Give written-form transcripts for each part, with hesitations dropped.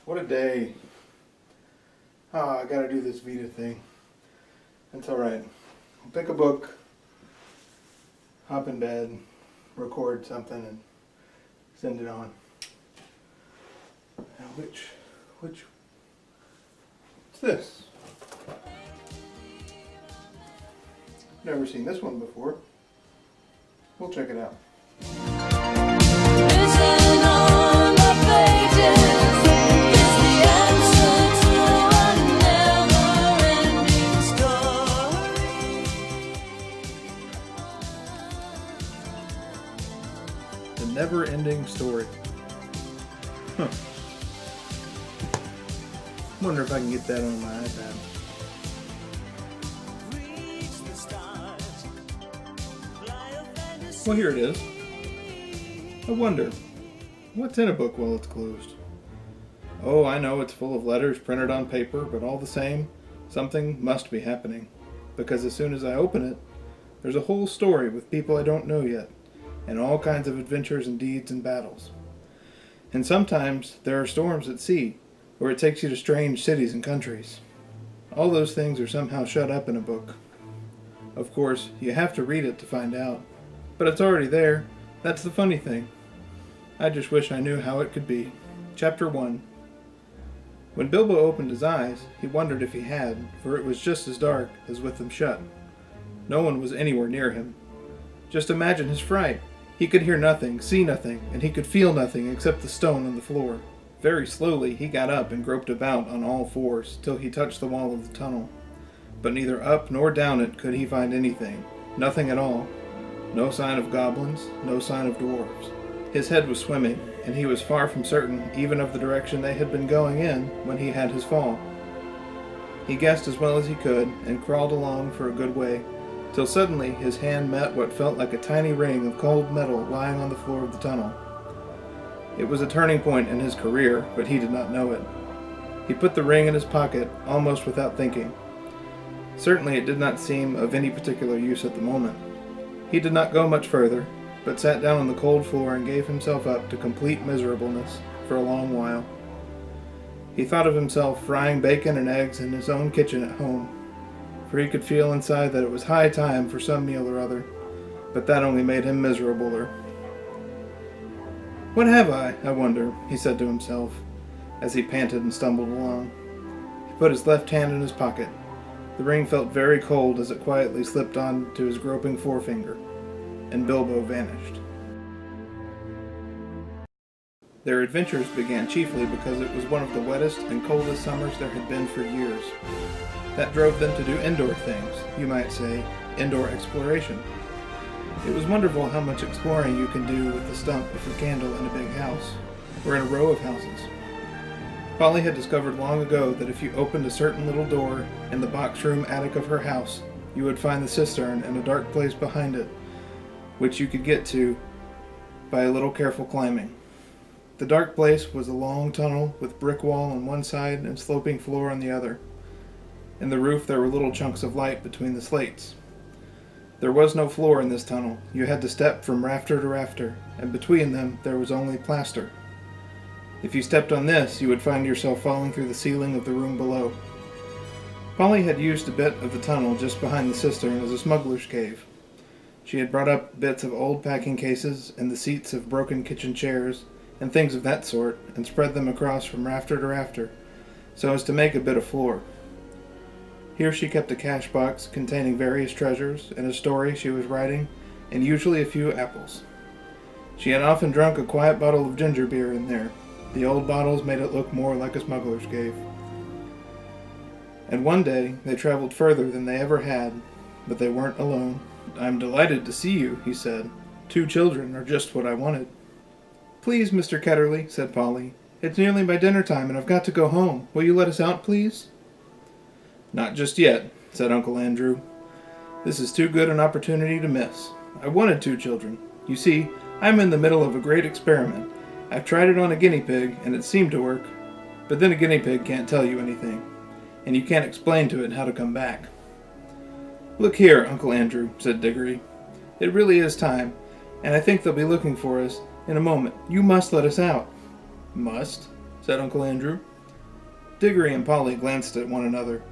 What a day. Oh, I gotta do this VEDA thing. That's alright. I'll pick a book, hop in bed, record something, and send it on. Now what's this? Never seen this one before. We'll check it out. Written on the pages is the answer to a never-ending story. The Neverending Story. Huh. Wonder if I can get that on my iPad. Well, here it is. I wonder, what's in a book while it's closed? Oh, I know it's full of letters printed on paper, but all the same, something must be happening. Because as soon as I open it, there's a whole story with people I don't know yet, and all kinds of adventures and deeds and battles. And sometimes there are storms at sea, or it takes you to strange cities and countries. All those things are somehow shut up in a book. Of course, you have to read it to find out. But it's already there. That's the funny thing. I just wish I knew how it could be. Chapter 1. When Bilbo opened his eyes, he wondered if he had, for it was just as dark as with them shut. No one was anywhere near him. Just imagine his fright. He could hear nothing, see nothing, and he could feel nothing except the stone on the floor. Very slowly he got up and groped about on all fours till he touched the wall of the tunnel. But neither up nor down it could he find anything. Nothing at all. No sign of goblins, no sign of dwarves. His head was swimming, and he was far from certain even of the direction they had been going in when he had his fall. He guessed as well as he could, and crawled along for a good way, till suddenly his hand met what felt like a tiny ring of cold metal lying on the floor of the tunnel. It was a turning point in his career, but he did not know it. He put the ring in his pocket, almost without thinking. Certainly it did not seem of any particular use at the moment. He did not go much further, but sat down on the cold floor and gave himself up to complete miserableness for a long while. He thought of himself frying bacon and eggs in his own kitchen at home, for he could feel inside that it was high time for some meal or other, but that only made him miserabler. "What have I wonder," he said to himself, as he panted and stumbled along. He put his left hand in his pocket. The ring felt very cold as it quietly slipped on to his groping forefinger, and Bilbo vanished. Their adventures began chiefly because it was one of the wettest and coldest summers there had been for years. That drove them to do indoor things, you might say, indoor exploration. It was wonderful how much exploring you can do with the stump of a candle in a big house, or in a row of houses. Polly had discovered long ago that if you opened a certain little door in the box room attic of her house, you would find the cistern in a dark place behind it, which you could get to by a little careful climbing. The dark place was a long tunnel with brick wall on one side and sloping floor on the other. In the roof there were little chunks of light between the slates. There was no floor in this tunnel. You had to step from rafter to rafter, and between them there was only plaster. If you stepped on this, you would find yourself falling through the ceiling of the room below. Polly had used a bit of the tunnel just behind the cistern as a smuggler's cave. She had brought up bits of old packing cases and the seats of broken kitchen chairs and things of that sort, and spread them across from rafter to rafter, so as to make a bit of floor. Here she kept a cash box containing various treasures and a story she was writing, and usually a few apples. She had often drunk a quiet bottle of ginger beer in there. The old bottles made it look more like a smuggler's cave. And one day they traveled further than they ever had, but they weren't alone. "I'm delighted to see you," he said. "2 children are just what I wanted." "Please, Mr. Ketterly," said Polly. "It's nearly my dinner time and I've got to go home. Will you let us out, please?" "Not just yet," said Uncle Andrew. "This is too good an opportunity to miss. I wanted 2 children. You see, I'm in the middle of a great experiment. I've tried it on a guinea pig, and it seemed to work. But then a guinea pig can't tell you anything, and you can't explain to it how to come back." "Look here, Uncle Andrew," said Diggory. "It really is time, and I think they'll be looking for us in a moment. You must let us out." "Must?" said Uncle Andrew. Diggory and Polly glanced at one another.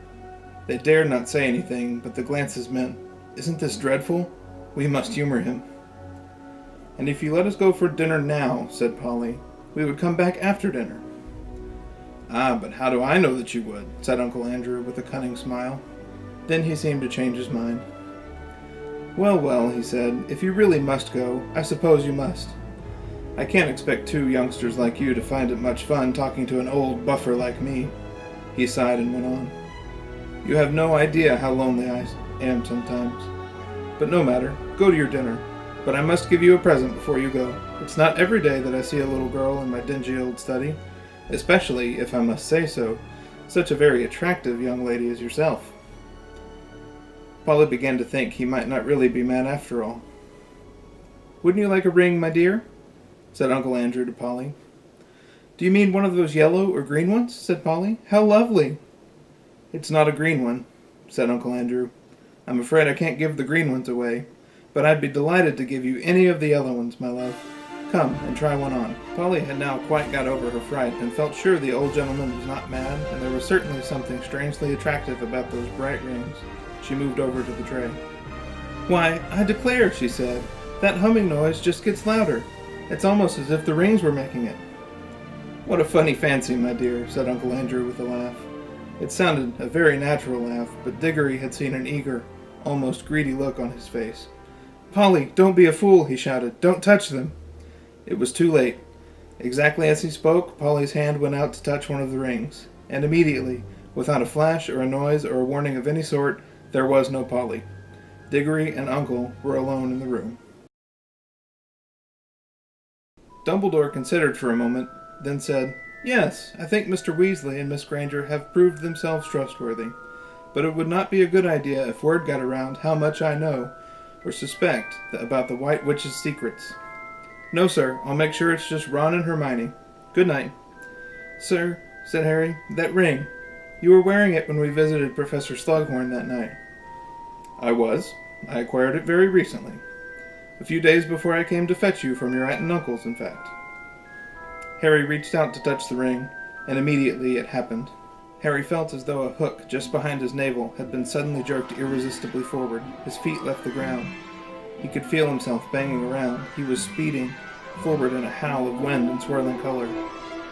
They dared not say anything, but the glances meant, "Isn't this dreadful? We must humor him." "And if you let us go for dinner now," said Polly, "we would come back after dinner." "Ah, but how do I know that you would?" said Uncle Andrew with a cunning smile. Then he seemed to change his mind. "Well, well," he said, "if you really must go, I suppose you must. I can't expect two youngsters like you to find it much fun talking to an old buffer like me." He sighed and went on. "You have no idea how lonely I am sometimes. But no matter, go to your dinner. But I must give you a present before you go. It's not every day that I see a little girl in my dingy old study, especially, if I must say so, such a very attractive young lady as yourself." Polly began to think he might not really be mad after all. "Wouldn't you like a ring, my dear?" said Uncle Andrew to Polly. "Do you mean one of those yellow or green ones?" said Polly. "How lovely!" "It's not a green one," said Uncle Andrew. "I'm afraid I can't give the green ones away, but I'd be delighted to give you any of the yellow ones, my love. Come and try one on." Polly had now quite got over her fright and felt sure the old gentleman was not mad, and there was certainly something strangely attractive about those bright rings. She moved over to the tray. "Why, I declare," she said, "that humming noise just gets louder. It's almost as if the rings were making it." "What a funny fancy, my dear," said Uncle Andrew with a laugh. It sounded a very natural laugh, but Diggory had seen an eager, almost greedy look on his face. "Polly, don't be a fool," he shouted. "Don't touch them." It was too late. Exactly as he spoke, Polly's hand went out to touch one of the rings, and immediately, without a flash or a noise or a warning of any sort, there was no Polly. Diggory and Uncle were alone in the room. Dumbledore considered for a moment, then said, "Yes, I think Mr. Weasley and Miss Granger have proved themselves trustworthy, but it would not be a good idea if word got around how much I know, or suspect, about the White Witch's secrets. No, sir, I'll make sure it's just Ron and Hermione. Good night." "Sir," said Harry, "that ring. You were wearing it when we visited Professor Slughorn that night." "I was. I acquired it very recently. A few days before I came to fetch you from your aunt and uncle's, in fact." Harry reached out to touch the ring, and immediately it happened. Harry felt as though a hook just behind his navel had been suddenly jerked irresistibly forward. His feet left the ground. He could feel himself banging around. He was speeding forward in a howl of wind and swirling color.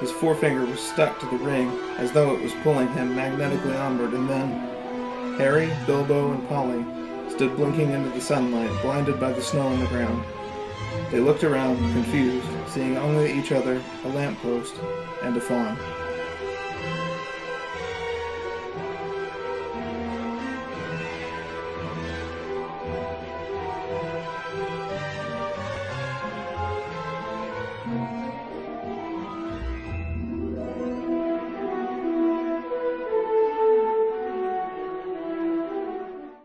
His forefinger was stuck to the ring, as though it was pulling him magnetically onward, and then Harry, Bilbo, and Polly stood blinking into the sunlight, blinded by the snow on the ground. They looked around, confused, seeing only each other, a lamppost, and a fawn.